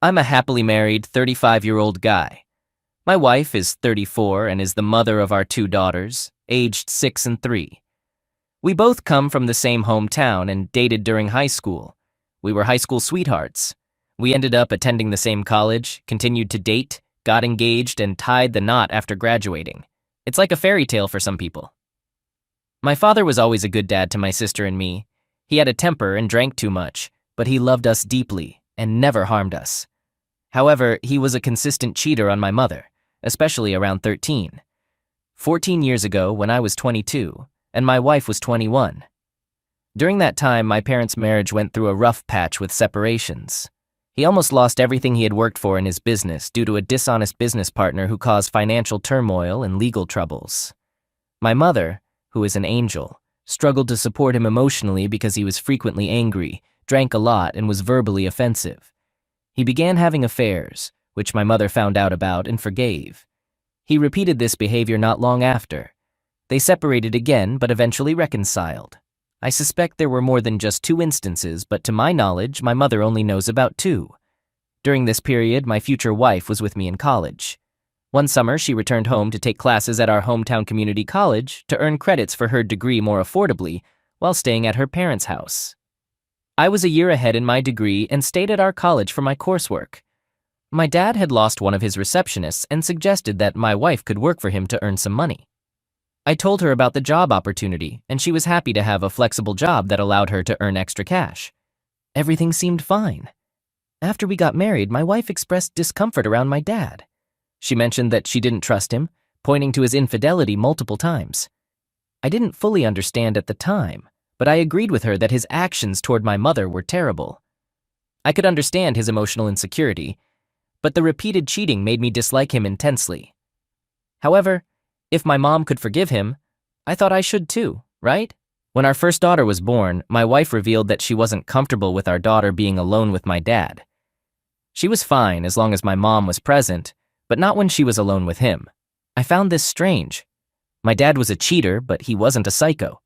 I'm a happily married 35-year-old guy. My wife is 34 and is the mother of our two daughters, aged 6 and 3. We both come from the same hometown and dated during high school. We were high school sweethearts. We ended up attending the same college, continued to date, got engaged, and tied the knot after graduating. It's like a fairy tale for some people. My father was always a good dad to my sister and me. He had a temper and drank too much, but he loved us deeply and never harmed us. However, he was a consistent cheater on my mother, especially around 13. 14 years ago, when I was 22, and my wife was 21. During that time, my parents' marriage went through a rough patch with separations. He almost lost everything he had worked for in his business due to a dishonest business partner who caused financial turmoil and legal troubles. My mother, who is an angel, struggled to support him emotionally because he was frequently angry, drank a lot, and was verbally offensive. He began having affairs, which my mother found out about and forgave. He repeated this behavior not long after. They separated again, but eventually reconciled. I suspect there were more than just 2 instances, but to my knowledge, my mother only knows about 2. During this period, my future wife was with me in college. One summer, she returned home to take classes at our hometown community college to earn credits for her degree more affordably while staying at her parents' house. I was a year ahead in my degree and stayed at our college for my coursework. My dad had lost one of his receptionists and suggested that my wife could work for him to earn some money. I told her about the job opportunity, and she was happy to have a flexible job that allowed her to earn extra cash. Everything seemed fine. After we got married, my wife expressed discomfort around my dad. She mentioned that she didn't trust him, pointing to his infidelity multiple times. I didn't fully understand at the time, but I agreed with her that his actions toward my mother were terrible. I could understand his emotional insecurity, but the repeated cheating made me dislike him intensely. However, if my mom could forgive him, I thought I should too, right? When our first daughter was born, my wife revealed that she wasn't comfortable with our daughter being alone with my dad. She was fine as long as my mom was present, but not when she was alone with him. I found this strange. My dad was a cheater, but he wasn't a psycho.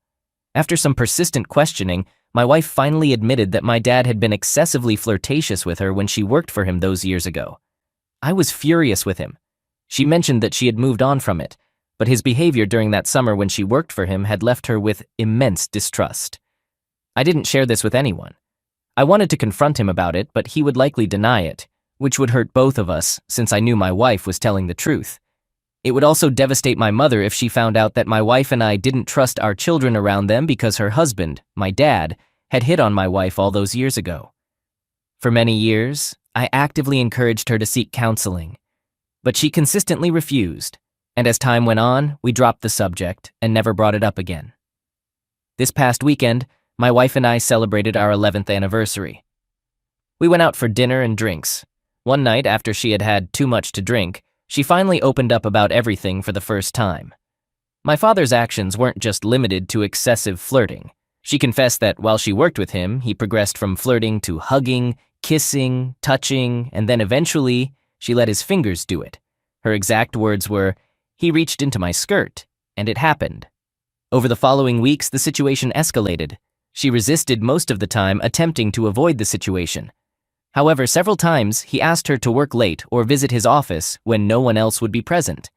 After some persistent questioning, my wife finally admitted that my dad had been excessively flirtatious with her when she worked for him those years ago. I was furious with him. She mentioned that she had moved on from it, but his behavior during that summer when she worked for him had left her with immense distrust. I didn't share this with anyone. I wanted to confront him about it, but he would likely deny it, which would hurt both of us since I knew my wife was telling the truth. It would also devastate my mother if she found out that my wife and I didn't trust our children around them because her husband, my dad, had hit on my wife all those years ago. For many years, I actively encouraged her to seek counseling, but she consistently refused. And as time went on, we dropped the subject and never brought it up again. This past weekend, my wife and I celebrated our 11th anniversary. We went out for dinner and drinks. One night, after she had had too much to drink, she finally opened up about everything for the first time. My father's actions weren't just limited to excessive flirting. She confessed that while she worked with him, he progressed from flirting to hugging, kissing, touching, and then eventually, she let his fingers do it. Her exact words were, "He reached into my skirt," and it happened. Over the following weeks, the situation escalated. She resisted most of the time, attempting to avoid the situation. However, several times, he asked her to work late or visit his office when no one else would be present.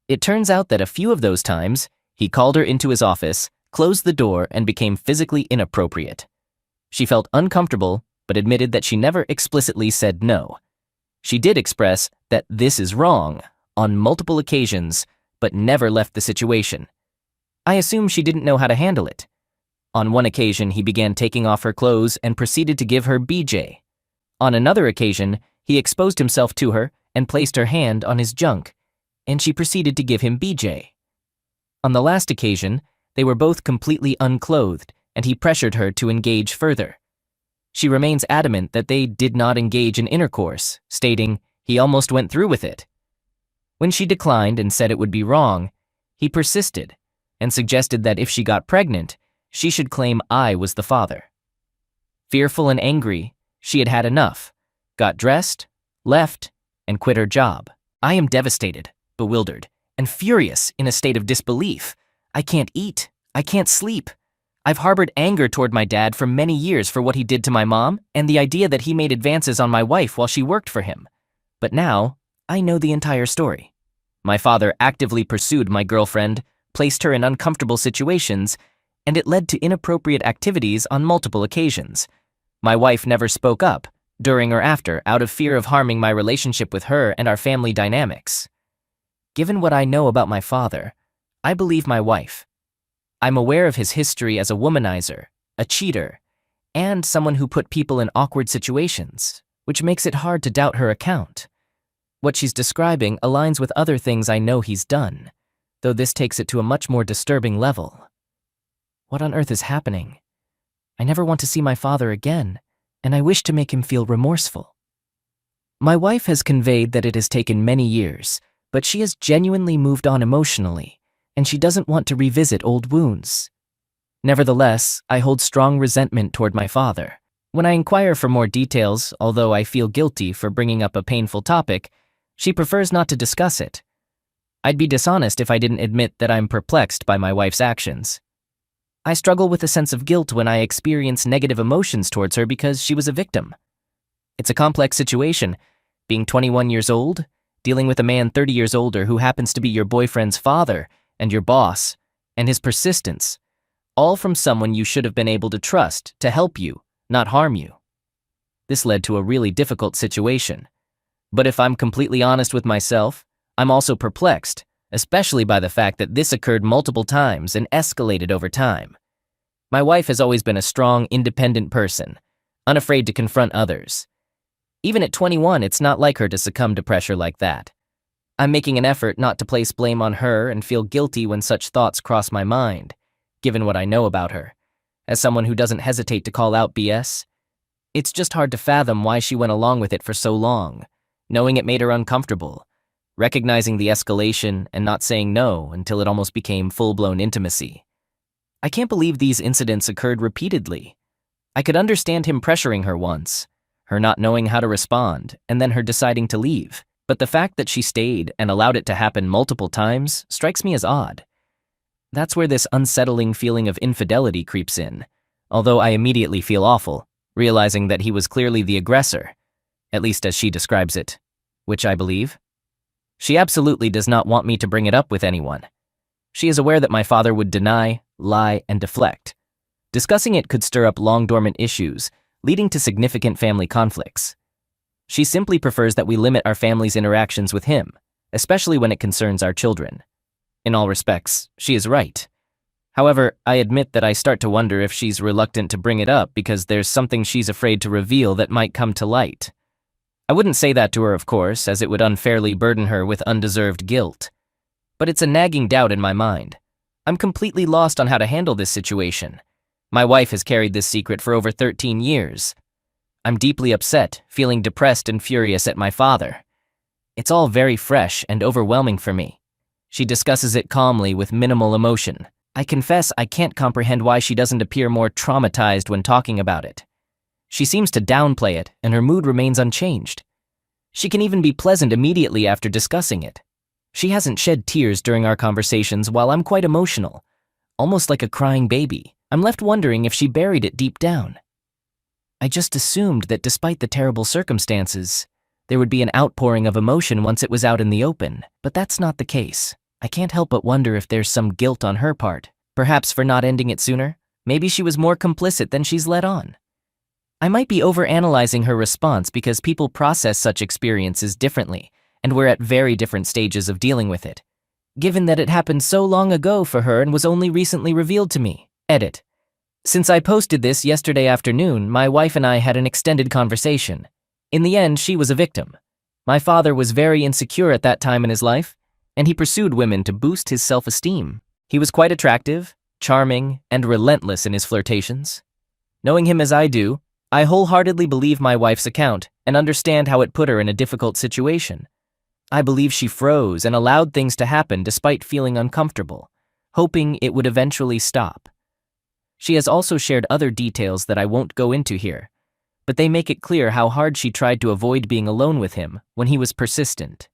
It turns out that a few of those times, he called her into his office, closed the door, and became physically inappropriate. She felt uncomfortable, but admitted that she never explicitly said no. She did express that this is wrong on multiple occasions, but never left the situation. I assume she didn't know how to handle it. On one occasion, he began taking off her clothes and proceeded to give her BJ. On another occasion, he exposed himself to her and placed her hand on his junk, and she proceeded to give him BJ. On the last occasion, they were both completely unclothed, and he pressured her to engage further. She remains adamant that they did not engage in intercourse, stating, "He almost went through with it." When she declined and said it would be wrong, he persisted and suggested that if she got pregnant, she should claim I was the father. Fearful and angry, she had had enough, got dressed, left, and quit her job. I am devastated, bewildered, and furious in a state of disbelief. I can't eat. I can't sleep. I've harbored anger toward my dad for many years for what he did to my mom and the idea that he made advances on my wife while she worked for him. But now, I know the entire story. My father actively pursued my girlfriend, placed her in uncomfortable situations, and it led to inappropriate activities on multiple occasions. My wife never spoke up, during or after, out of fear of harming my relationship with her and our family dynamics. Given what I know about my father, I believe my wife. I'm aware of his history as a womanizer, a cheater, and someone who put people in awkward situations, which makes it hard to doubt her account. What she's describing aligns with other things I know he's done, though this takes it to a much more disturbing level. What on earth is happening? I never want to see my father again, and I wish to make him feel remorseful. My wife has conveyed that it has taken many years, but she has genuinely moved on emotionally, and she doesn't want to revisit old wounds. Nevertheless, I hold strong resentment toward my father. When I inquire for more details, although I feel guilty for bringing up a painful topic, she prefers not to discuss it. I'd be dishonest if I didn't admit that I'm perplexed by my wife's actions. I struggle with a sense of guilt when I experience negative emotions towards her because she was a victim. It's a complex situation, being 21 years old, dealing with a man 30 years older who happens to be your boyfriend's father and your boss, and his persistence, all from someone you should have been able to trust to help you, not harm you. This led to a really difficult situation. But if I'm completely honest with myself, I'm also perplexed, especially by the fact that this occurred multiple times and escalated over time. My wife has always been a strong, independent person, unafraid to confront others. Even at 21, it's not like her to succumb to pressure like that. I'm making an effort not to place blame on her and feel guilty when such thoughts cross my mind, given what I know about her. As someone who doesn't hesitate to call out BS, it's just hard to fathom why she went along with it for so long, knowing it made her uncomfortable, recognizing the escalation and not saying no until it almost became full-blown intimacy. I can't believe these incidents occurred repeatedly. I could understand him pressuring her once, her not knowing how to respond, and then her deciding to leave. But the fact that she stayed and allowed it to happen multiple times strikes me as odd. That's where this unsettling feeling of infidelity creeps in, although I immediately feel awful, realizing that he was clearly the aggressor, at least as she describes it, which I believe. She absolutely does not want me to bring it up with anyone. She is aware that my father would deny, lie, and deflect. Discussing it could stir up long-dormant issues, leading to significant family conflicts. She simply prefers that we limit our family's interactions with him, especially when it concerns our children. In all respects, she is right. However, I admit that I start to wonder if she's reluctant to bring it up because there's something she's afraid to reveal that might come to light. I wouldn't say that to her, of course, as it would unfairly burden her with undeserved guilt. But it's a nagging doubt in my mind. I'm completely lost on how to handle this situation. My wife has carried this secret for over 13 years. I'm deeply upset, feeling depressed and furious at my father. It's all very fresh and overwhelming for me. She discusses it calmly with minimal emotion. I confess I can't comprehend why she doesn't appear more traumatized when talking about it. She seems to downplay it, and her mood remains unchanged. She can even be pleasant immediately after discussing it. She hasn't shed tears during our conversations while I'm quite emotional, almost like a crying baby. I'm left wondering if she buried it deep down. I just assumed that despite the terrible circumstances, there would be an outpouring of emotion once it was out in the open, but that's not the case. I can't help but wonder if there's some guilt on her part, perhaps for not ending it sooner. Maybe she was more complicit than she's let on. I might be overanalyzing her response because people process such experiences differently, and we're at very different stages of dealing with it. Given that it happened so long ago for her and was only recently revealed to me. Edit. Since I posted this yesterday afternoon, my wife and I had an extended conversation. In the end, she was a victim. My father was very insecure at that time in his life, and he pursued women to boost his self-esteem. He was quite attractive, charming, and relentless in his flirtations. Knowing him as I do, I wholeheartedly believe my wife's account and understand how it put her in a difficult situation. I believe she froze and allowed things to happen despite feeling uncomfortable, hoping it would eventually stop. She has also shared other details that I won't go into here, but they make it clear how hard she tried to avoid being alone with him when he was persistent.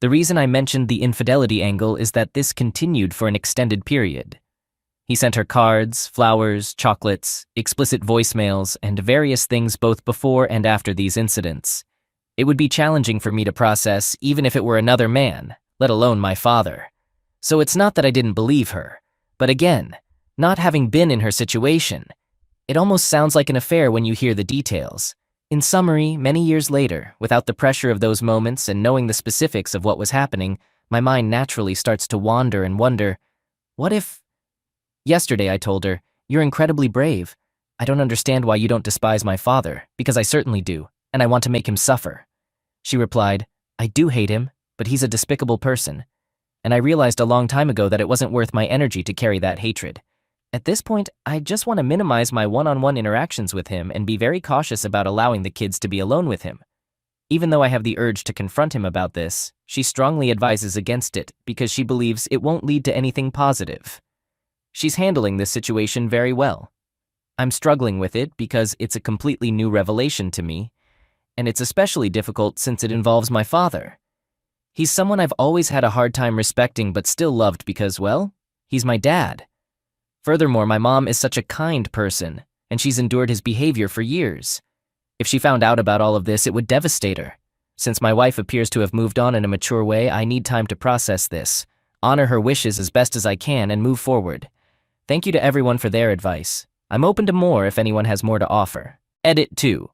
The reason I mentioned the infidelity angle is that this continued for an extended period. He sent her cards, flowers, chocolates, explicit voicemails, and various things both before and after these incidents. It would be challenging for me to process even if it were another man, let alone my father. So it's not that I didn't believe her, but again, not having been in her situation, it almost sounds like an affair when you hear the details. In summary, many years later, without the pressure of those moments and knowing the specifics of what was happening, my mind naturally starts to wander and wonder, what if... Yesterday I told her, "You're incredibly brave. I don't understand why you don't despise my father, because I certainly do, and I want to make him suffer." She replied, "I do hate him, but he's a despicable person." And I realized a long time ago that it wasn't worth my energy to carry that hatred. At this point, I just want to minimize my one-on-one interactions with him and be very cautious about allowing the kids to be alone with him. Even though I have the urge to confront him about this, she strongly advises against it because she believes it won't lead to anything positive. She's handling this situation very well. I'm struggling with it because it's a completely new revelation to me, and it's especially difficult since it involves my father. He's someone I've always had a hard time respecting but still loved because, well, he's my dad. Furthermore, my mom is such a kind person, and she's endured his behavior for years. If she found out about all of this, it would devastate her. Since my wife appears to have moved on in a mature way, I need time to process this, honor her wishes as best as I can, and move forward. Thank you to everyone for their advice. I'm open to more if anyone has more to offer. Edit 2.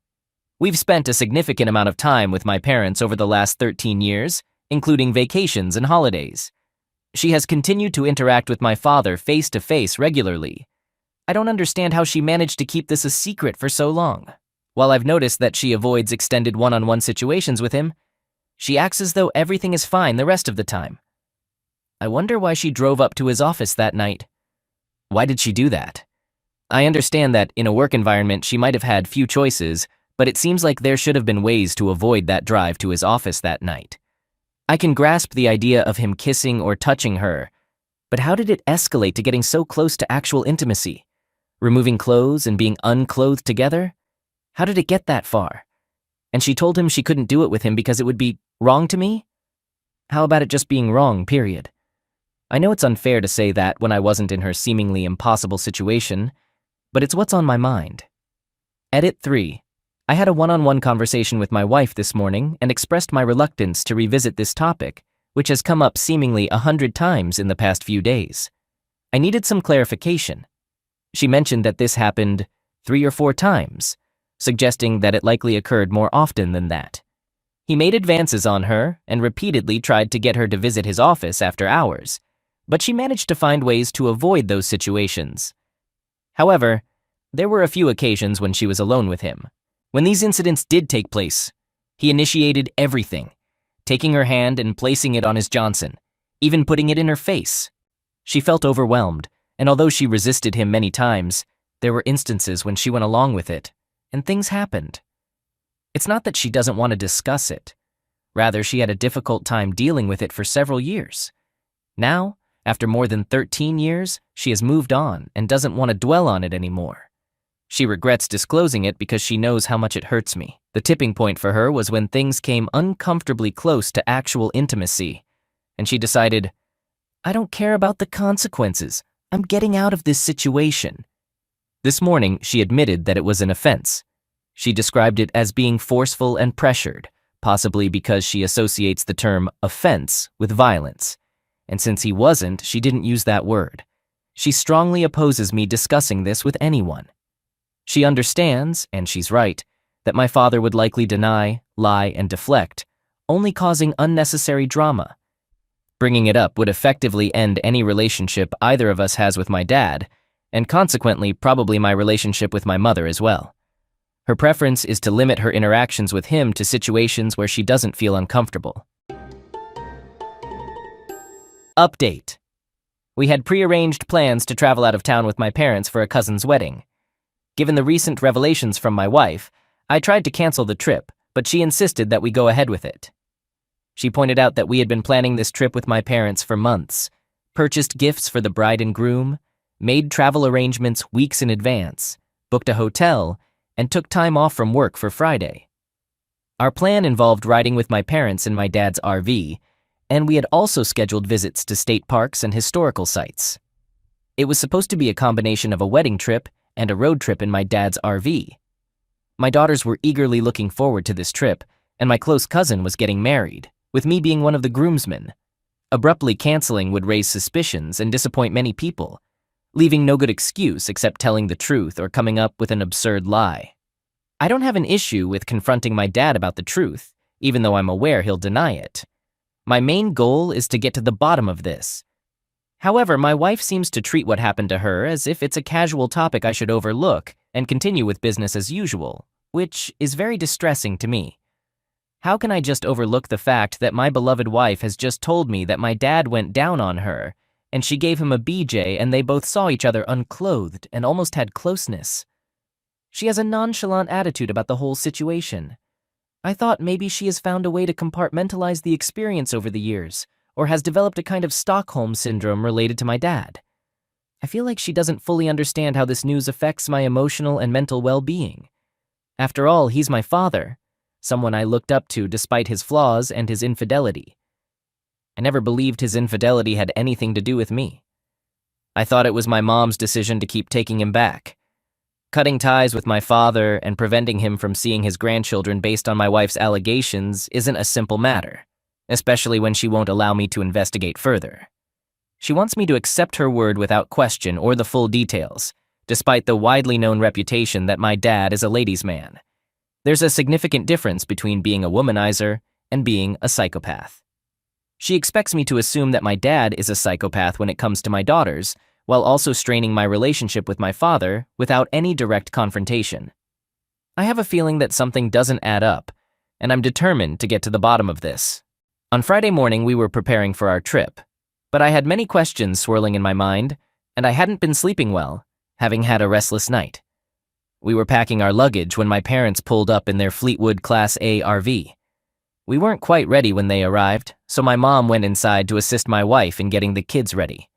We've spent a significant amount of time with my parents over the last 13 years, including vacations and holidays. She has continued to interact with my father face-to-face regularly. I don't understand how she managed to keep this a secret for so long. While I've noticed that she avoids extended one-on-one situations with him, she acts as though everything is fine the rest of the time. I wonder why she drove up to his office that night. Why did she do that? I understand that in a work environment she might have had few choices, but it seems like there should have been ways to avoid that drive to his office that night. I can grasp the idea of him kissing or touching her, but how did it escalate to getting so close to actual intimacy? Removing clothes and being unclothed together? How did it get that far? And she told him she couldn't do it with him because it would be wrong to me? How about it just being wrong, period? I know it's unfair to say that when I wasn't in her seemingly impossible situation, but it's what's on my mind. Edit 3. I had a one-on-one conversation with my wife this morning and expressed my reluctance to revisit this topic, which has come up seemingly 100 times in the past few days. I needed some clarification. She mentioned that this happened 3 or 4 times, suggesting that it likely occurred more often than that. He made advances on her and repeatedly tried to get her to visit his office after hours, but she managed to find ways to avoid those situations. However, there were a few occasions when she was alone with him. When these incidents did take place, he initiated everything, taking her hand and placing it on his Johnson, even putting it in her face. She felt overwhelmed, and although she resisted him many times, there were instances when she went along with it, and things happened. It's not that she doesn't want to discuss it. Rather, she had a difficult time dealing with it for several years. Now, after more than 13 years, she has moved on and doesn't want to dwell on it anymore. She regrets disclosing it because she knows how much it hurts me. The tipping point for her was when things came uncomfortably close to actual intimacy, and she decided, I don't care about the consequences. I'm getting out of this situation. This morning, she admitted that it was an offense. She described it as being forceful and pressured, possibly because she associates the term offense with violence. And since he wasn't, she didn't use that word. She strongly opposes me discussing this with anyone. She understands, and she's right, that my father would likely deny, lie, and deflect, only causing unnecessary drama. Bringing it up would effectively end any relationship either of us has with my dad, and consequently probably my relationship with my mother as well. Her preference is to limit her interactions with him to situations where she doesn't feel uncomfortable. Update. We had prearranged plans to travel out of town with my parents for a cousin's wedding. Given the recent revelations from my wife, I tried to cancel the trip, but she insisted that we go ahead with it. She pointed out that we had been planning this trip with my parents for months, purchased gifts for the bride and groom, made travel arrangements weeks in advance, booked a hotel, and took time off from work for Friday. Our plan involved riding with my parents in my dad's RV, and we had also scheduled visits to state parks and historical sites. It was supposed to be a combination of a wedding trip and a road trip in my dad's RV. My daughters were eagerly looking forward to this trip, and my close cousin was getting married, with me being one of the groomsmen. Abruptly canceling would raise suspicions and disappoint many people, leaving no good excuse except telling the truth or coming up with an absurd lie. I don't have an issue with confronting my dad about the truth, even though I'm aware he'll deny it. My main goal is to get to the bottom of this. However, my wife seems to treat what happened to her as if it's a casual topic I should overlook and continue with business as usual, which is very distressing to me. How can I just overlook the fact that my beloved wife has just told me that my dad went down on her, and she gave him a BJ and they both saw each other unclothed and almost had closeness? She has a nonchalant attitude about the whole situation. I thought maybe she has found a way to compartmentalize the experience over the years, or has developed a kind of Stockholm syndrome related to my dad. I feel like she doesn't fully understand how this news affects my emotional and mental well-being. After all, he's my father, someone I looked up to despite his flaws and his infidelity. I never believed his infidelity had anything to do with me. I thought it was my mom's decision to keep taking him back. Cutting ties with my father and preventing him from seeing his grandchildren based on my wife's allegations isn't a simple matter, especially when she won't allow me to investigate further. She wants me to accept her word without question or the full details, despite the widely known reputation that my dad is a ladies' man. There's a significant difference between being a womanizer and being a psychopath. She expects me to assume that my dad is a psychopath when it comes to my daughters, while also straining my relationship with my father without any direct confrontation. I have a feeling that something doesn't add up, and I'm determined to get to the bottom of this. On Friday morning, we were preparing for our trip, but I had many questions swirling in my mind, and I hadn't been sleeping well, having had a restless night. We were packing our luggage when my parents pulled up in their Fleetwood Class A RV. We weren't quite ready when they arrived, so my mom went inside to assist my wife in getting the kids ready.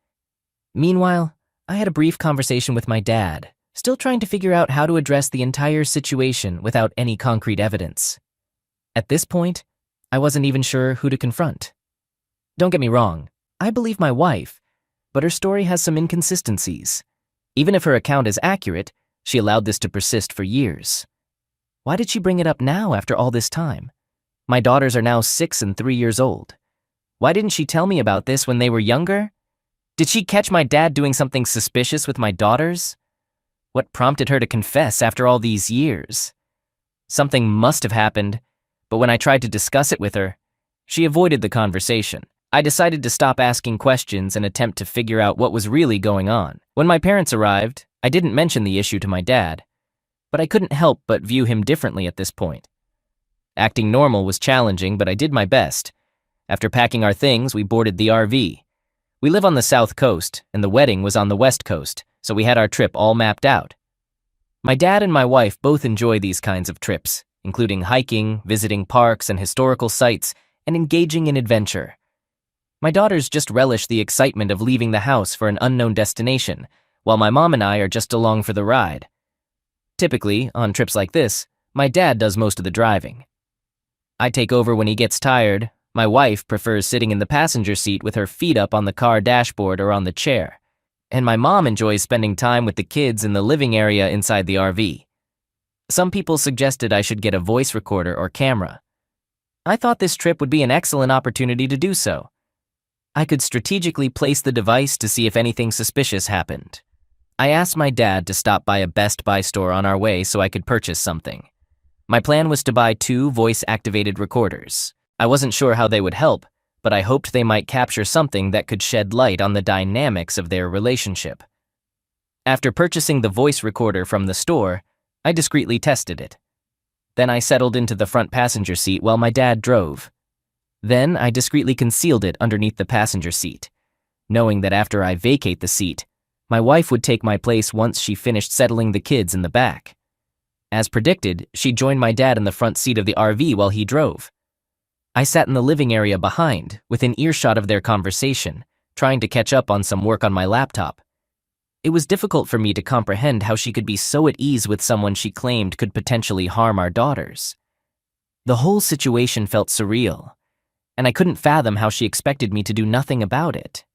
Meanwhile, I had a brief conversation with my dad, still trying to figure out how to address the entire situation without any concrete evidence. At this point, I wasn't even sure who to confront. Don't get me wrong, I believe my wife, but her story has some inconsistencies. Even if her account is accurate, she allowed this to persist for years. Why did she bring it up now after all this time? My daughters are now 6 and 3 years old. Why didn't she tell me about this when they were younger? Did she catch my dad doing something suspicious with my daughters? What prompted her to confess after all these years? Something must have happened, but when I tried to discuss it with her, she avoided the conversation. I decided to stop asking questions and attempt to figure out what was really going on. When my parents arrived, I didn't mention the issue to my dad, but I couldn't help but view him differently at this point. Acting normal was challenging, but I did my best. After packing our things, we boarded the RV. We live on the South Coast, and the wedding was on the West Coast, so we had our trip all mapped out. My dad and my wife both enjoy these kinds of trips, including hiking, visiting parks and historical sites, and engaging in adventure. My daughters just relish the excitement of leaving the house for an unknown destination, while my mom and I are just along for the ride. Typically, on trips like this, my dad does most of the driving. I take over when he gets tired. My wife prefers sitting in the passenger seat with her feet up on the car dashboard or on the chair, and my mom enjoys spending time with the kids in the living area inside the RV. Some people suggested I should get a voice recorder or camera. I thought this trip would be an excellent opportunity to do so. I could strategically place the device to see if anything suspicious happened. I asked my dad to stop by a Best Buy store on our way so I could purchase something. My plan was to buy 2 voice-activated recorders. I wasn't sure how they would help, but I hoped they might capture something that could shed light on the dynamics of their relationship. After purchasing the voice recorder from the store, I discreetly tested it. Then I settled into the front passenger seat while my dad drove. Then I discreetly concealed it underneath the passenger seat, knowing that after I vacate the seat, my wife would take my place once she finished settling the kids in the back. As predicted, she joined my dad in the front seat of the RV while he drove. I sat in the living area behind, within earshot of their conversation, trying to catch up on some work on my laptop. It was difficult for me to comprehend how she could be so at ease with someone she claimed could potentially harm our daughters. The whole situation felt surreal, and I couldn't fathom how she expected me to do nothing about it.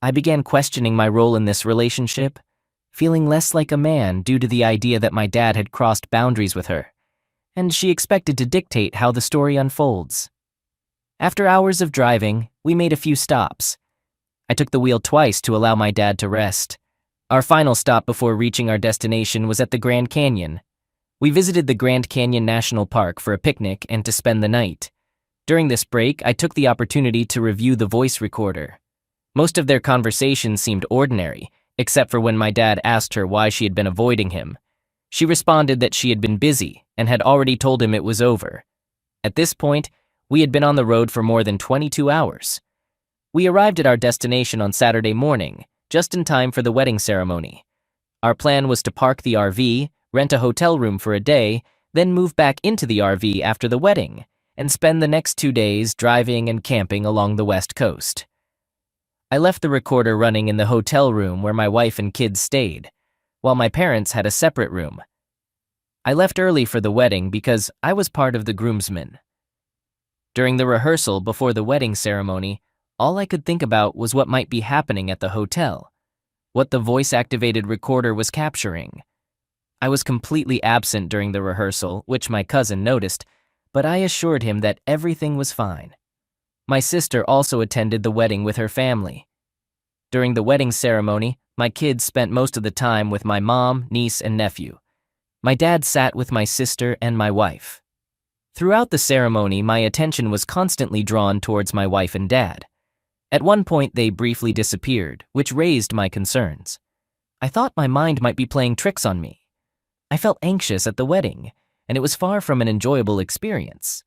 I began questioning my role in this relationship, feeling less like a man due to the idea that my dad had crossed boundaries with her, and she expected to dictate how the story unfolds. After hours of driving, we made a few stops. I took the wheel twice to allow my dad to rest. Our final stop before reaching our destination was at the Grand Canyon. We visited the Grand Canyon National Park for a picnic and to spend the night. During this break, I took the opportunity to review the voice recorder. Most of their conversation seemed ordinary, except for when my dad asked her why she had been avoiding him. She responded that she had been busy and had already told him it was over. At this point, we had been on the road for more than 22 hours. We arrived at our destination on Saturday morning, just in time for the wedding ceremony. Our plan was to park the RV, rent a hotel room for a day, then move back into the RV after the wedding, and spend the next 2 days driving and camping along the West Coast. I left the recorder running in the hotel room where my wife and kids stayed, while my parents had a separate room. I left early for the wedding because I was part of the groomsmen. During the rehearsal before the wedding ceremony, all I could think about was what might be happening at the hotel, what the voice-activated recorder was capturing. I was completely absent during the rehearsal, which my cousin noticed, but I assured him that everything was fine. My sister also attended the wedding with her family. During the wedding ceremony, my kids spent most of the time with my mom, niece, and nephew. My dad sat with my sister and my wife. Throughout the ceremony, my attention was constantly drawn towards my wife and dad. At one point, they briefly disappeared, which raised my concerns. I thought my mind might be playing tricks on me. I felt anxious at the wedding, and it was far from an enjoyable experience.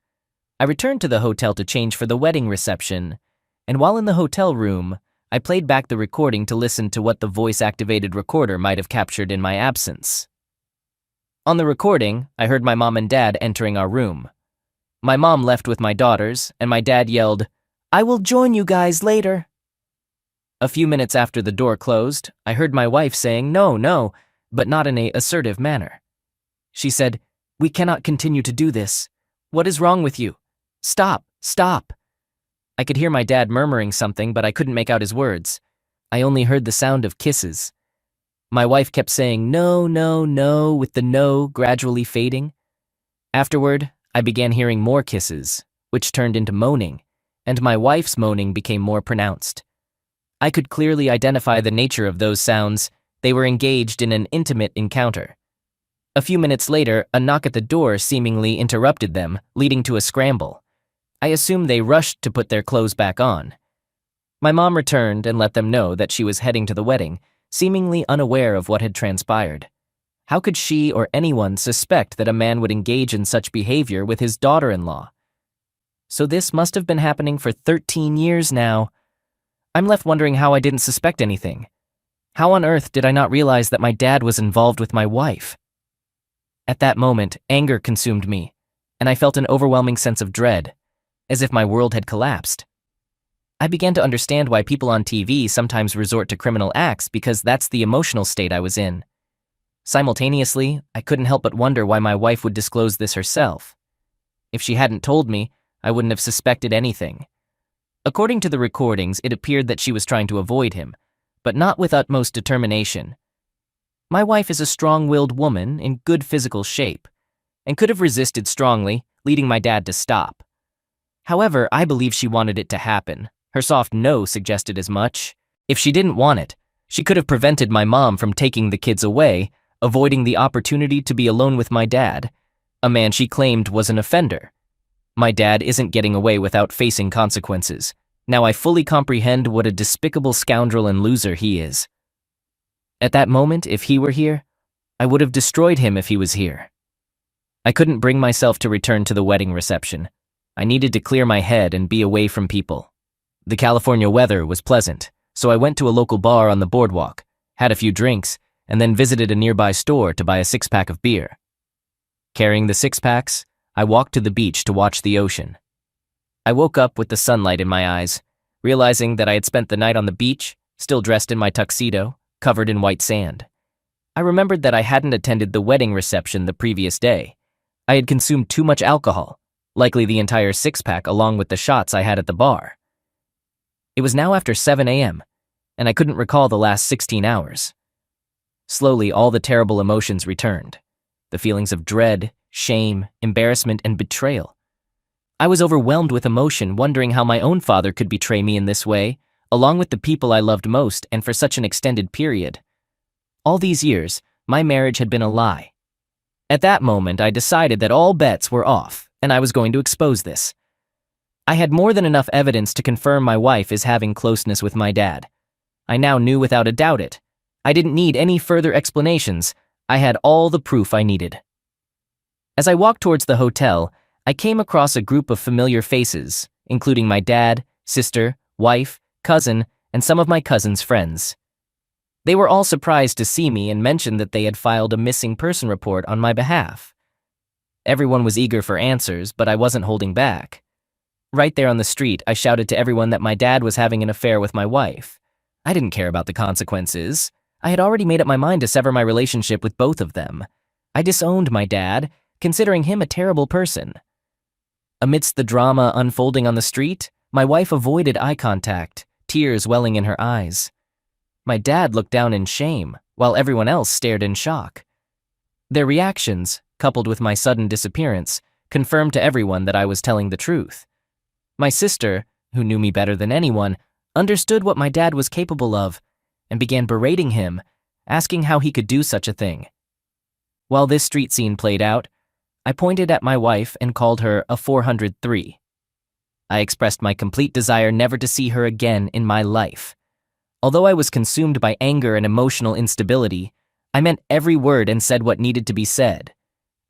I returned to the hotel to change for the wedding reception, and while in the hotel room, I played back the recording to listen to what the voice-activated recorder might have captured in my absence. On the recording, I heard my mom and dad entering our room. My mom left with my daughters, and my dad yelled, "I will join you guys later." A few minutes after the door closed, I heard my wife saying, "No," but not in an assertive manner. She said, "We cannot continue to do this. What is wrong with you? Stop. I could hear my dad murmuring something, but I couldn't make out his words. I only heard the sound of kisses. My wife kept saying, "No," with the no gradually fading. Afterward, I began hearing more kisses, which turned into moaning, and my wife's moaning became more pronounced. I could clearly identify the nature of those sounds. They were engaged in an intimate encounter. A few minutes later, a knock at the door seemingly interrupted them, leading to a scramble. I assumed they rushed to put their clothes back on. My mom returned and let them know that she was heading to the wedding, seemingly unaware of what had transpired. How could she or anyone suspect that a man would engage in such behavior with his daughter-in-law? So this must have been happening for 13 years now. I'm left wondering how I didn't suspect anything. How on earth did I not realize that my dad was involved with my wife? At that moment, anger consumed me, and I felt an overwhelming sense of dread, as if my world had collapsed. I began to understand why people on TV sometimes resort to criminal acts because that's the emotional state I was in. Simultaneously, I couldn't help but wonder why my wife would disclose this herself. If she hadn't told me, I wouldn't have suspected anything. According to the recordings, it appeared that she was trying to avoid him, but not with utmost determination. My wife is a strong-willed woman in good physical shape, and could have resisted strongly, leading my dad to stop. However, I believe she wanted it to happen. Her soft no suggested as much. If she didn't want it, she could have prevented my mom from taking the kids away, avoiding the opportunity to be alone with my dad, a man she claimed was an offender. My dad isn't getting away without facing consequences. Now I fully comprehend what a despicable scoundrel and loser he is. At that moment, if he were here, I would have destroyed him if he was here. I couldn't bring myself to return to the wedding reception. I needed to clear my head and be away from people. The California weather was pleasant, so I went to a local bar on the boardwalk, had a few drinks, and then visited a nearby store to buy a 6-pack of beer. Carrying the 6-packs, I walked to the beach to watch the ocean. I woke up with the sunlight in my eyes, realizing that I had spent the night on the beach, still dressed in my tuxedo, covered in white sand. I remembered that I hadn't attended the wedding reception the previous day. I had consumed too much alcohol, likely the entire 6-pack along with the shots I had at the bar. It was now after 7 a.m., and I couldn't recall the last 16 hours. Slowly, all the terrible emotions returned. The feelings of dread, shame, embarrassment, and betrayal. I was overwhelmed with emotion, wondering how my own father could betray me in this way, along with the people I loved most and for such an extended period. All these years, my marriage had been a lie. At that moment, I decided that all bets were off, and I was going to expose this. I had more than enough evidence to confirm my wife is having closeness with my dad. I now knew without a doubt it. I didn't need any further explanations. I had all the proof I needed. As I walked towards the hotel, I came across a group of familiar faces, including my dad, sister, wife, cousin, and some of my cousin's friends. They were all surprised to see me and mentioned that they had filed a missing person report on my behalf. Everyone was eager for answers, but I wasn't holding back. Right there on the street, I shouted to everyone that my dad was having an affair with my wife. I didn't care about the consequences. I had already made up my mind to sever my relationship with both of them. I disowned my dad, considering him a terrible person. Amidst the drama unfolding on the street, my wife avoided eye contact, tears welling in her eyes. My dad looked down in shame, while everyone else stared in shock. Their reactions, coupled with my sudden disappearance, confirmed to everyone that I was telling the truth. My sister, who knew me better than anyone, understood what my dad was capable of and began berating him, asking how he could do such a thing. While this street scene played out, I pointed at my wife and called her a 403. I expressed my complete desire never to see her again in my life. Although I was consumed by anger and emotional instability, I meant every word and said what needed to be said.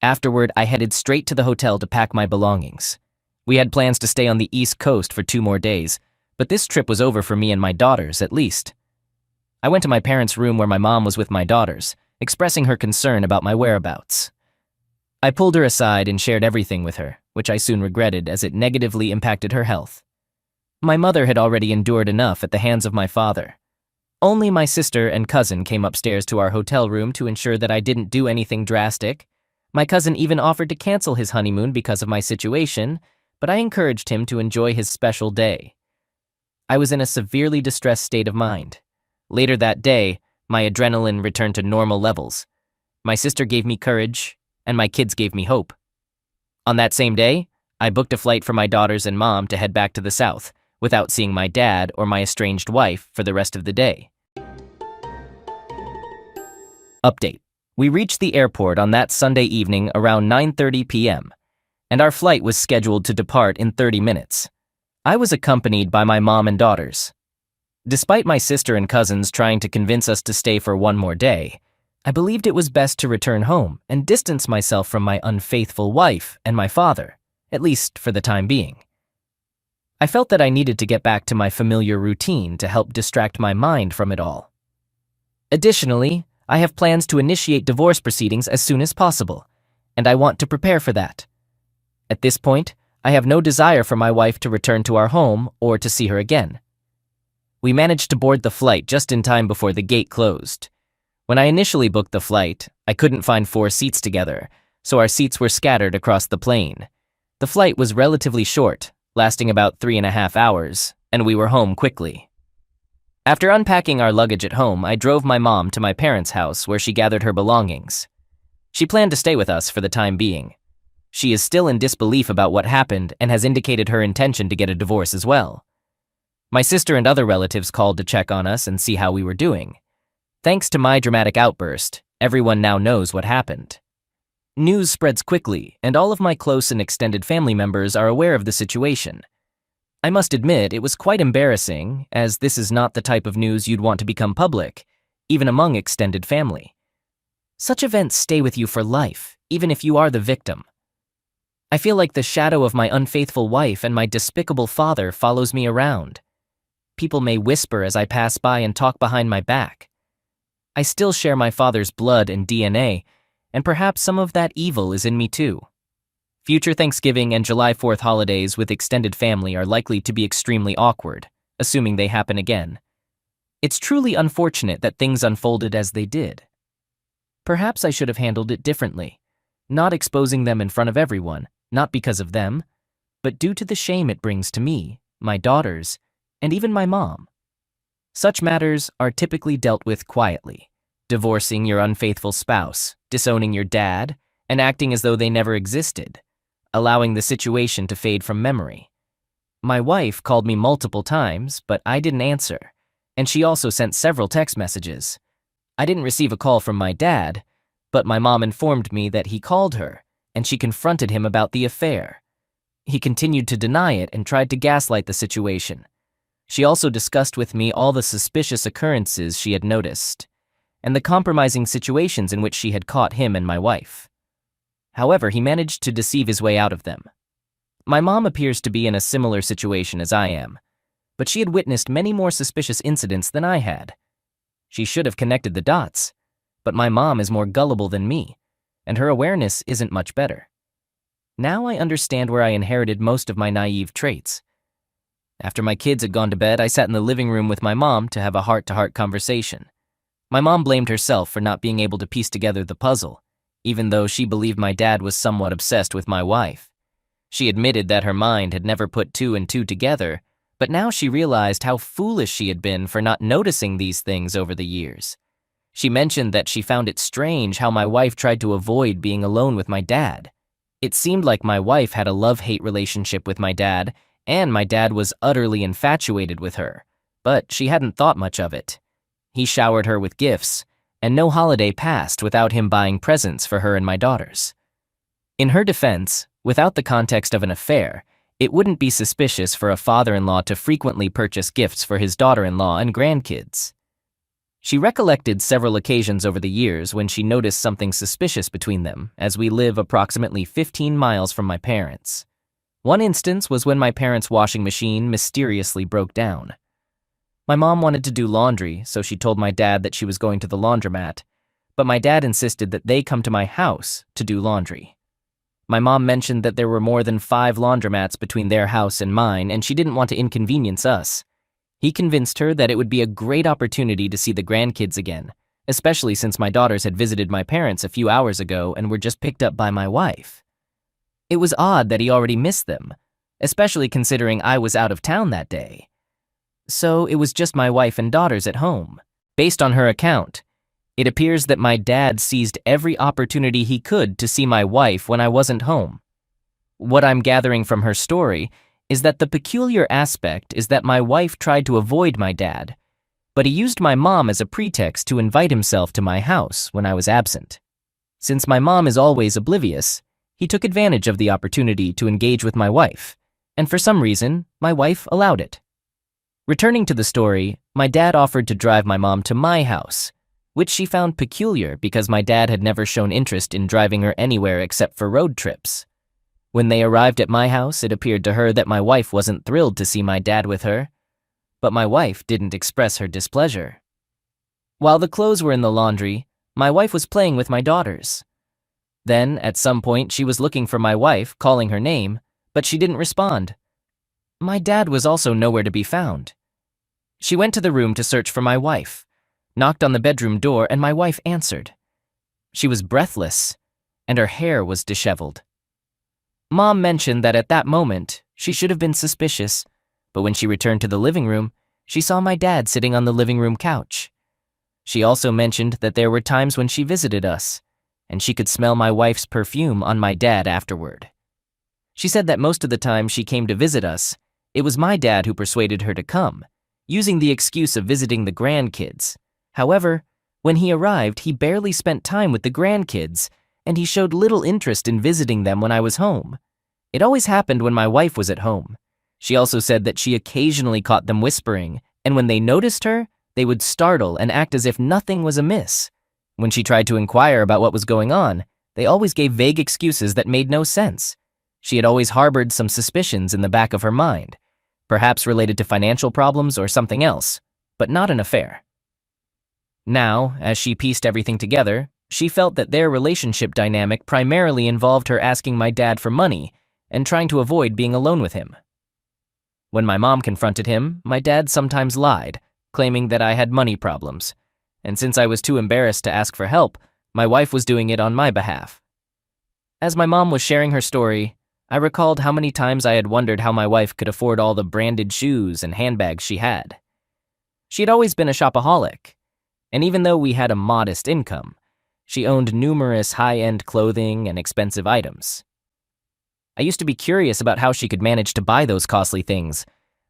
Afterward, I headed straight to the hotel to pack my belongings. We had plans to stay on the East Coast for 2 more days, but this trip was over for me and my daughters, at least. I went to my parents' room where my mom was with my daughters, expressing her concern about my whereabouts. I pulled her aside and shared everything with her, which I soon regretted as it negatively impacted her health. My mother had already endured enough at the hands of my father. Only my sister and cousin came upstairs to our hotel room to ensure that I didn't do anything drastic. My cousin even offered to cancel his honeymoon because of my situation, but I encouraged him to enjoy his special day. I was in a severely distressed state of mind. Later that day, my adrenaline returned to normal levels. My sister gave me courage, and my kids gave me hope. On that same day, I booked a flight for my daughters and mom to head back to the South, without seeing my dad or my estranged wife for the rest of the day. Update. We reached the airport on that Sunday evening around 9:30 p.m., and our flight was scheduled to depart in 30 minutes. I was accompanied by my mom and daughters. Despite my sister and cousins trying to convince us to stay for one more day, I believed it was best to return home and distance myself from my unfaithful wife and my father, at least for the time being. I felt that I needed to get back to my familiar routine to help distract my mind from it all. Additionally, I have plans to initiate divorce proceedings as soon as possible, and I want to prepare for that. At this point, I have no desire for my wife to return to our home or to see her again. We managed to board the flight just in time before the gate closed. When I initially booked the flight, I couldn't find 4 seats together, so our seats were scattered across the plane. The flight was relatively short, lasting about 3.5 hours, and we were home quickly. After unpacking our luggage at home, I drove my mom to my parents' house where she gathered her belongings. She planned to stay with us for the time being. She is still in disbelief about what happened and has indicated her intention to get a divorce as well. My sister and other relatives called to check on us and see how we were doing. Thanks to my dramatic outburst, everyone now knows what happened. News spreads quickly, and all of my close and extended family members are aware of the situation. I must admit, it was quite embarrassing, as this is not the type of news you'd want to become public, even among extended family. Such events stay with you for life, even if you are the victim. I feel like the shadow of my unfaithful wife and my despicable father follows me around. People may whisper as I pass by and talk behind my back. I still share my father's blood and DNA, and perhaps some of that evil is in me too. Future Thanksgiving and July 4th holidays with extended family are likely to be extremely awkward, assuming they happen again. It's truly unfortunate that things unfolded as they did. Perhaps I should have handled it differently, not exposing them in front of everyone, not because of them, but due to the shame it brings to me, my daughters, and even my mom. Such matters are typically dealt with quietly, divorcing your unfaithful spouse, disowning your dad, and acting as though they never existed, allowing the situation to fade from memory. My wife called me multiple times, but I didn't answer, and she also sent several text messages. I didn't receive a call from my dad, but my mom informed me that he called her, and she confronted him about the affair. He continued to deny it and tried to gaslight the situation. She also discussed with me all the suspicious occurrences she had noticed, and the compromising situations in which she had caught him and my wife. However, he managed to deceive his way out of them. My mom appears to be in a similar situation as I am, but she had witnessed many more suspicious incidents than I had. She should have connected the dots, but my mom is more gullible than me, and her awareness isn't much better. Now I understand where I inherited most of my naive traits. After my kids had gone to bed, I sat in the living room with my mom to have a heart-to-heart conversation. My mom blamed herself for not being able to piece together the puzzle, even though she believed my dad was somewhat obsessed with my wife. She admitted that her mind had never put two and two together, but now she realized how foolish she had been for not noticing these things over the years. She mentioned that she found it strange how my wife tried to avoid being alone with my dad. It seemed like my wife had a love-hate relationship with my dad, and my dad was utterly infatuated with her, but she hadn't thought much of it. He showered her with gifts, and no holiday passed without him buying presents for her and my daughters. In her defense, without the context of an affair, it wouldn't be suspicious for a father-in-law to frequently purchase gifts for his daughter-in-law and grandkids. She recollected several occasions over the years when she noticed something suspicious between them, as we live approximately 15 miles from my parents. One instance was when my parents' washing machine mysteriously broke down. My mom wanted to do laundry, so she told my dad that she was going to the laundromat, but my dad insisted that they come to my house to do laundry. My mom mentioned that there were more than 5 laundromats between their house and mine, and she didn't want to inconvenience us. He convinced her that it would be a great opportunity to see the grandkids again, especially since my daughters had visited my parents a few hours ago and were just picked up by my wife. It was odd that he already missed them, especially considering I was out of town that day. So it was just my wife and daughters at home. Based on her account, it appears that my dad seized every opportunity he could to see my wife when I wasn't home. What I'm gathering from her story is that the peculiar aspect is that my wife tried to avoid my dad, but he used my mom as a pretext to invite himself to my house when I was absent. Since my mom is always oblivious, he took advantage of the opportunity to engage with my wife, and for some reason, my wife allowed it. Returning to the story, my dad offered to drive my mom to my house, which she found peculiar because my dad had never shown interest in driving her anywhere except for road trips. When they arrived at my house, it appeared to her that my wife wasn't thrilled to see my dad with her, but my wife didn't express her displeasure. While the clothes were in the laundry, my wife was playing with my daughters. Then, at some point, she was looking for my wife, calling her name, but she didn't respond. My dad was also nowhere to be found. She went to the room to search for my wife, knocked on the bedroom door, and my wife answered. She was breathless, and her hair was disheveled. Mom mentioned that at that moment, she should have been suspicious, but when she returned to the living room, she saw my dad sitting on the living room couch. She also mentioned that there were times when she visited us, and she could smell my wife's perfume on my dad afterward. She said that most of the time she came to visit us, it was my dad who persuaded her to come, using the excuse of visiting the grandkids. However, when he arrived, he barely spent time with the grandkids, and he showed little interest in visiting them when I was home. It always happened when my wife was at home. She also said that she occasionally caught them whispering, and when they noticed her, they would startle and act as if nothing was amiss. When she tried to inquire about what was going on, they always gave vague excuses that made no sense. She had always harbored some suspicions in the back of her mind, perhaps related to financial problems or something else, but not an affair. Now, as she pieced everything together, she felt that their relationship dynamic primarily involved her asking my dad for money and trying to avoid being alone with him. When my mom confronted him, my dad sometimes lied, claiming that I had money problems, and since I was too embarrassed to ask for help, my wife was doing it on my behalf. As my mom was sharing her story, I recalled how many times I had wondered how my wife could afford all the branded shoes and handbags she had. She had always been a shopaholic, and even though we had a modest income, she owned numerous high-end clothing and expensive items. I used to be curious about how she could manage to buy those costly things,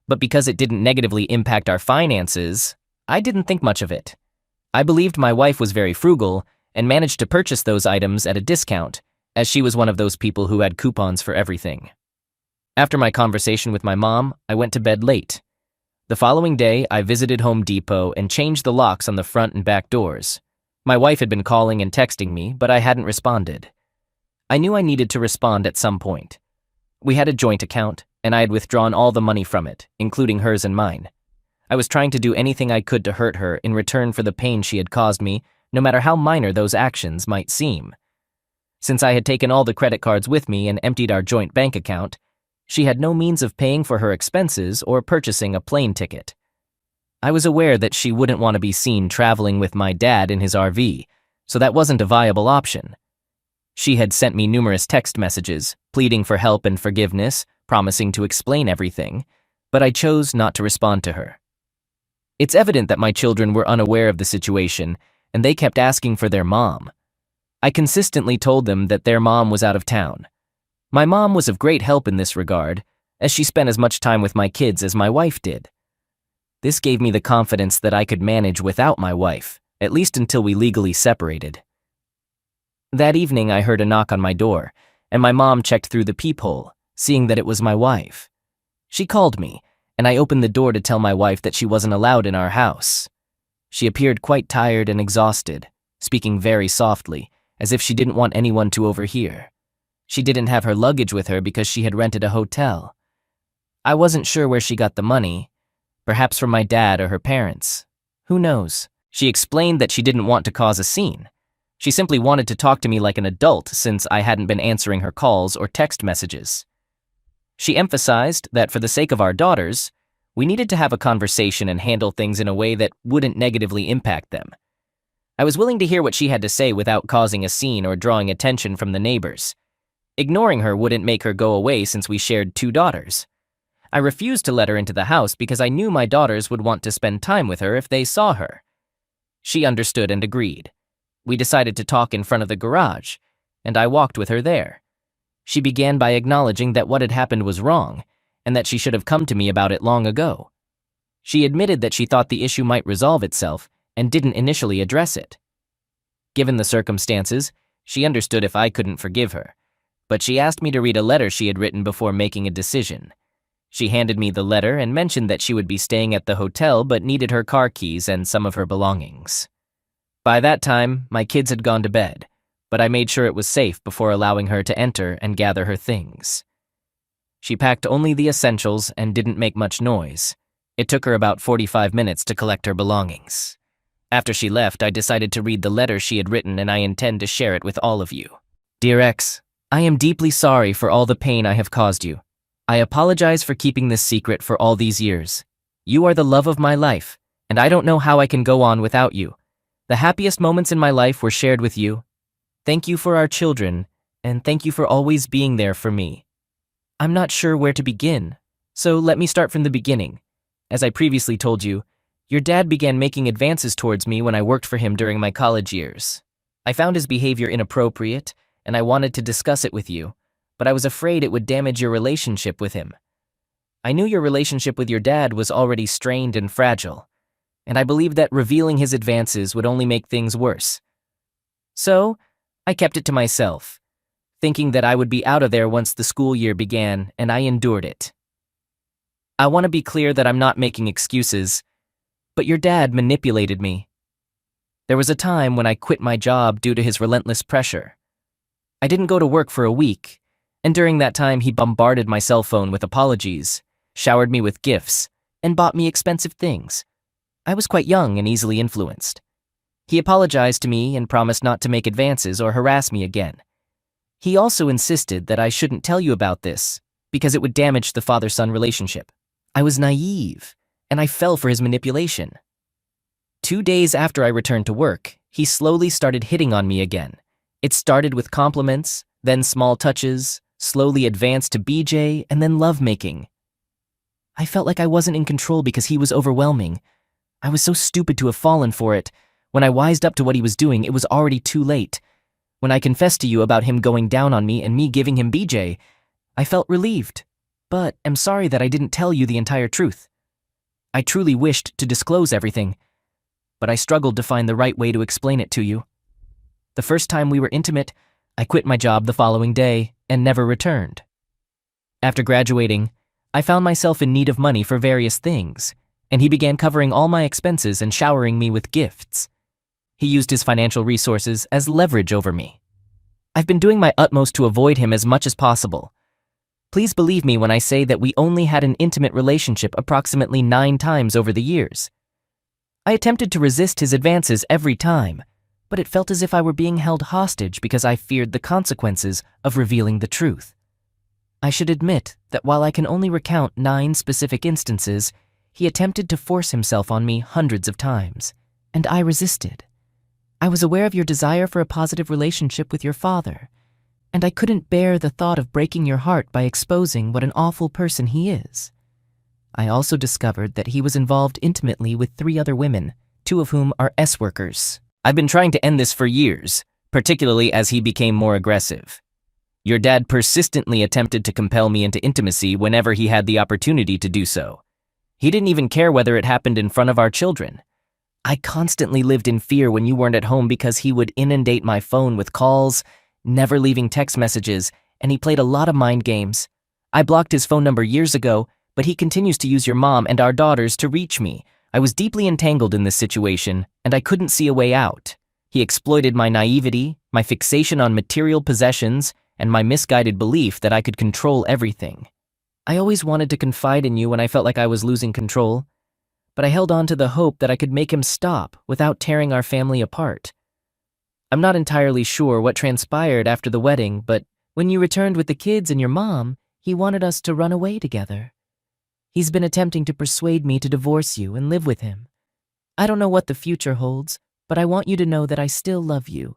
but because it didn't negatively impact our finances, I didn't think much of it. I believed my wife was very frugal and managed to purchase those items at a discount, as she was one of those people who had coupons for everything. After my conversation with my mom, I went to bed late. The following day, I visited Home Depot and changed the locks on the front and back doors. My wife had been calling and texting me, but I hadn't responded. I knew I needed to respond at some point. We had a joint account, and I had withdrawn all the money from it, including hers and mine. I was trying to do anything I could to hurt her in return for the pain she had caused me, no matter how minor those actions might seem. Since I had taken all the credit cards with me and emptied our joint bank account, she had no means of paying for her expenses or purchasing a plane ticket. I was aware that she wouldn't want to be seen traveling with my dad in his RV, so that wasn't a viable option. She had sent me numerous text messages, pleading for help and forgiveness, promising to explain everything, but I chose not to respond to her. It's evident that my children were unaware of the situation, and they kept asking for their mom. I consistently told them that their mom was out of town. My mom was of great help in this regard, as she spent as much time with my kids as my wife did. This gave me the confidence that I could manage without my wife, at least until we legally separated. That evening, I heard a knock on my door, and my mom checked through the peephole, seeing that it was my wife. She called me, and I opened the door to tell my wife that she wasn't allowed in our house. She appeared quite tired and exhausted, speaking very softly, as if she didn't want anyone to overhear. She didn't have her luggage with her because she had rented a hotel. I wasn't sure where she got the money, perhaps from my dad or her parents. Who knows? She explained that she didn't want to cause a scene. She simply wanted to talk to me like an adult since I hadn't been answering her calls or text messages. She emphasized that for the sake of our daughters, we needed to have a conversation and handle things in a way that wouldn't negatively impact them. I was willing to hear what she had to say without causing a scene or drawing attention from the neighbors. Ignoring her wouldn't make her go away since we shared 2 daughters. I refused to let her into the house because I knew my daughters would want to spend time with her if they saw her. She understood and agreed. We decided to talk in front of the garage, and I walked with her there. She began by acknowledging that what had happened was wrong, and that she should have come to me about it long ago. She admitted that she thought the issue might resolve itself and didn't initially address it. Given the circumstances, she understood if I couldn't forgive her, but she asked me to read a letter she had written before making a decision. She handed me the letter and mentioned that she would be staying at the hotel but needed her car keys and some of her belongings. By that time, my kids had gone to bed, but I made sure it was safe before allowing her to enter and gather her things. She packed only the essentials and didn't make much noise. It took her about 45 minutes to collect her belongings. After she left, I decided to read the letter she had written, and I intend to share it with all of you. Dear X, I am deeply sorry for all the pain I have caused you. I apologize for keeping this secret for all these years. You are the love of my life, and I don't know how I can go on without you. The happiest moments in my life were shared with you. Thank you for our children, and thank you for always being there for me. I'm not sure where to begin, so let me start from the beginning. As I previously told you, your dad began making advances towards me when I worked for him during my college years. I found his behavior inappropriate, and I wanted to discuss it with you, but I was afraid it would damage your relationship with him. I knew your relationship with your dad was already strained and fragile, and I believed that revealing his advances would only make things worse. So, I kept it to myself, thinking that I would be out of there once the school year began, and I endured it. I want to be clear that I'm not making excuses, but your dad manipulated me. There was a time when I quit my job due to his relentless pressure. I didn't go to work for a week, and during that time he bombarded my cell phone with apologies, showered me with gifts, and bought me expensive things. I was quite young and easily influenced. He apologized to me and promised not to make advances or harass me again. He also insisted that I shouldn't tell you about this because it would damage the father-son relationship. I was naive, and I fell for his manipulation. 2 days after I returned to work, he slowly started hitting on me again. It started with compliments, then small touches, slowly advanced to BJ, and then lovemaking. I felt like I wasn't in control because he was overwhelming. I was so stupid to have fallen for it. When I wised up to what he was doing, it was already too late. When I confessed to you about him going down on me and me giving him BJ, I felt relieved, but am sorry that I didn't tell you the entire truth. I truly wished to disclose everything, but I struggled to find the right way to explain it to you. The first time we were intimate, I quit my job the following day and never returned. After graduating, I found myself in need of money for various things, and he began covering all my expenses and showering me with gifts. He used his financial resources as leverage over me. I've been doing my utmost to avoid him as much as possible. Please believe me when I say that we only had an intimate relationship approximately 9 times over the years. I attempted to resist his advances every time, but it felt as if I were being held hostage because I feared the consequences of revealing the truth. I should admit that while I can only recount 9 specific instances, he attempted to force himself on me hundreds of times, and I resisted. I was aware of your desire for a positive relationship with your father, and I couldn't bear the thought of breaking your heart by exposing what an awful person he is. I also discovered that he was involved intimately with 3 other women, 2 of whom are S-workers. I've been trying to end this for years, particularly as he became more aggressive. Your dad persistently attempted to compel me into intimacy whenever he had the opportunity to do so. He didn't even care whether it happened in front of our children. I constantly lived in fear when you weren't at home because he would inundate my phone with calls, never leaving text messages, and he played a lot of mind games. I blocked his phone number years ago, but he continues to use your mom and our daughters to reach me. I was deeply entangled in this situation, and I couldn't see a way out. He exploited my naivety, my fixation on material possessions, and my misguided belief that I could control everything. I always wanted to confide in you when I felt like I was losing control, but I held on to the hope that I could make him stop without tearing our family apart. I'm not entirely sure what transpired after the wedding, but when you returned with the kids and your mom, he wanted us to run away together. He's been attempting to persuade me to divorce you and live with him. I don't know what the future holds, but I want you to know that I still love you,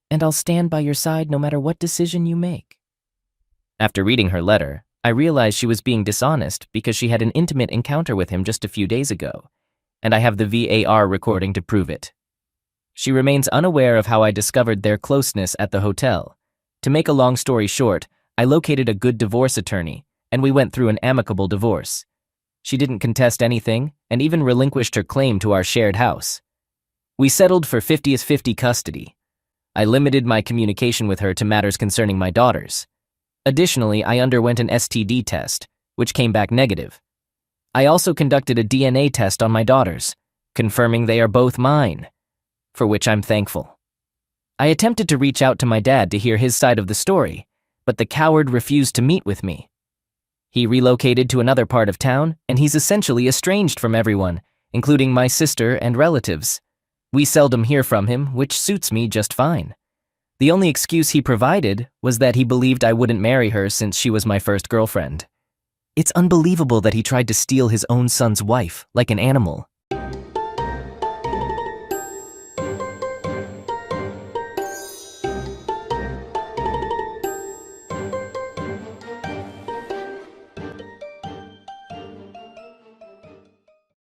and I'll stand by your side no matter what decision you make. After reading her letter, I realized she was being dishonest because she had an intimate encounter with him just a few days ago, and I have the VAR recording to prove it. She remains unaware of how I discovered their closeness at the hotel. To make a long story short, I located a good divorce attorney, and we went through an amicable divorce. She didn't contest anything and even relinquished her claim to our shared house. We settled for 50-50 custody. I limited my communication with her to matters concerning my daughters. Additionally, I underwent an STD test, which came back negative. I also conducted a DNA test on my daughters, confirming they are both mine, for which I'm thankful. I attempted to reach out to my dad to hear his side of the story, but the coward refused to meet with me. He relocated to another part of town, and he's essentially estranged from everyone, including my sister and relatives. We seldom hear from him, which suits me just fine. The only excuse he provided was that he believed I wouldn't marry her since she was my first girlfriend. It's unbelievable that he tried to steal his own son's wife like an animal.